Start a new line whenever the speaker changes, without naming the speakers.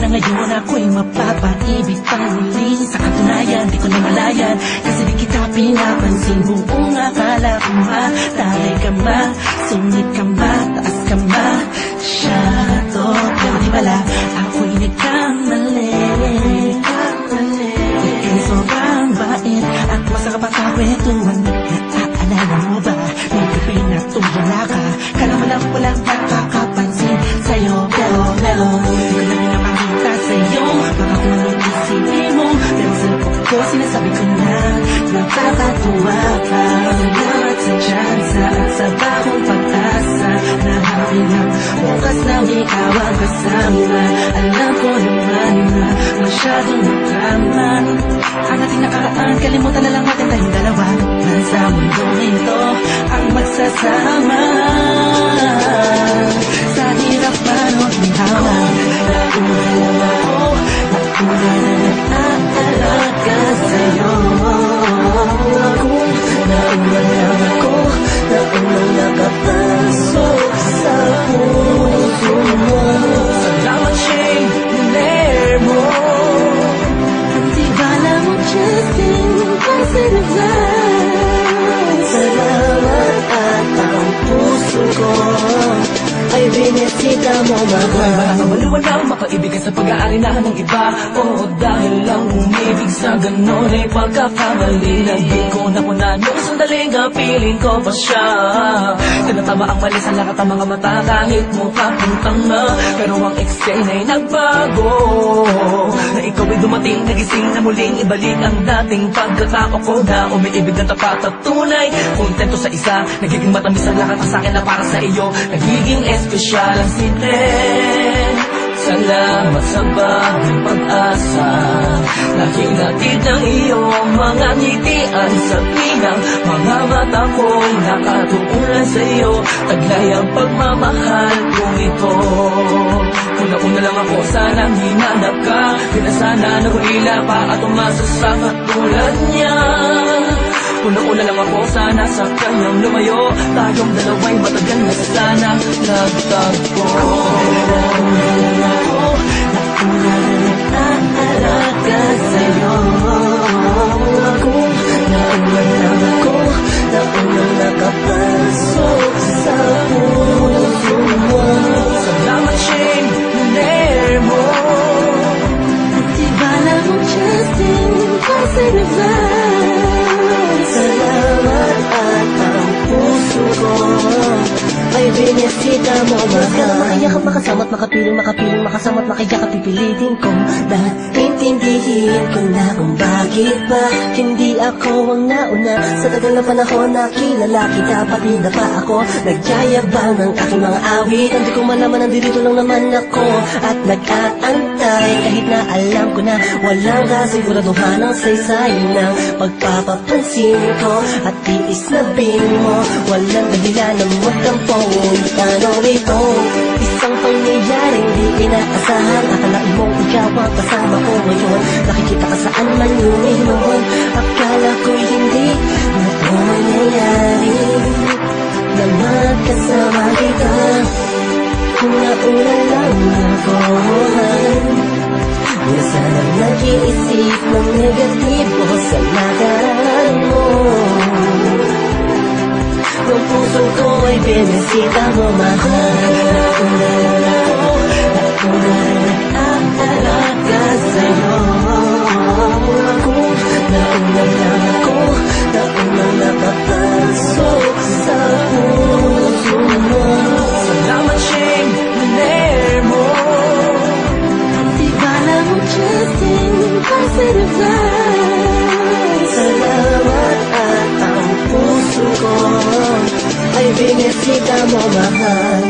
Ngayon ako'y mapapaibig pang muli. Sa katunayan, di ko na malayan, kasi di kita pinapansin. Buong akala ko matay ka ba, sungit ka ba, taas ka ba, shato. Pero di pala, ako'y nagkamali. Ika'y sobrang bait at masarap ang kakwentuhan. Naaalala mo ba, nung gabi na tumula ka, kala mo lang walang nakakapansin sa'yo. Pero di ko na pinapakita sa'yo, baka kung anong isipin mo. Pero sa loob ko, sinasabi ko na nakakatuwa ka. Salamat sa tsansa at sa bagong pag-asa na happy lang bukas na ikaw ang kasama. Alam ko naman na masyadong drama. Ang ating nakaraan, kalimutan na lang natin tayong dalawa. Nasa mundong ito ang magsasama. Sa hirap man o ginhawa, nauna lang ako, nauna na nag-aalaga sa'yo. Nauna lang ako, nauna nakapasok sa puso mo. Salamat Shane, nilare mo. Hindi ba lang Justin, kasi naglaan. Salamat at ang puso ko ay binisita mo, mahal. Maluwalang makaibigan sa pag-aarinahan ng iba. Oo, dahil lang umibig sa ganon ay pagkakamali. Hindi ko nakunan yung sandaling piling ko pa siya. Tinatama ang mali sa lahat ng mga mata, kahit mukha kong tanga. Pero ang eksena ay nagbago, na ikaw ay dumating, nagising na muling ibalik ang dating pagkatao ko na umiibig ng tapat at tunay. Kontento sa isa, nagiging matamis ang lahat sa akin na para sa iyo. Nagiging espesyal ang sine. Salamat sa bagong pag-asa, nakilatid ng iyong mga ngitian sa pinang mga mata kong nakatuunan sa iyo. Taglay ang pagmamahal kong ito. Una-una lang ako, sanang hinanap ka. Di na sana nahuila pa at umasa sa katulad niya. Una-una lang ako, sana sa kanyang lumayo. Tayong dalawa'y matagal na sana nagtagpo. Nauna na nag-aalaga sa'yo. Nauna lang ako, nauna nakapasok sa puso mo. Salamat Shane, nilare mo. Di ba lang Justin, kasi naglaan. Salamat at ang puso ko ay binisita mo, mahal. Ka na maiyak at makasama at makapiling, makasama at makaiyak at pipilitin ko. Dahil intindihin ko na kung bakit ba hindi ako ang nauna. Sa tagal na panahon na kilala kita, pati na pa ako nagyayabang ng aking mga awit. Hindi ko malaman, nandito lang naman ako at nag-aantay. Kahit na alam ko na walang kasiguraduhan ang saysay ng pagpapapansin ko at tiis na bin mo. Walang dahilan ng magtampong tanong ito. Isang pangyayaring di inaasahan. Akalain mong ikaw ang kasama ko ngayon. Nakikita ka saan man yun noon. Akala ko'y hindi na ito mangyayari na magkasama kita. Una-una lang ako na sanang nag-iisip ng negatibo sa nakaraan mo. Ang puso ko ay binisita mo, mahal. Nauna lang ako, nauna nag-aalaga sa'yo. Nauna lang ako, nauna nakapasok sa puso mo. Salamat Shane, nilare mo. Di ba lang Justin, kasi naglaan. Salamat at ang puso ko ay binisita mo, mahal.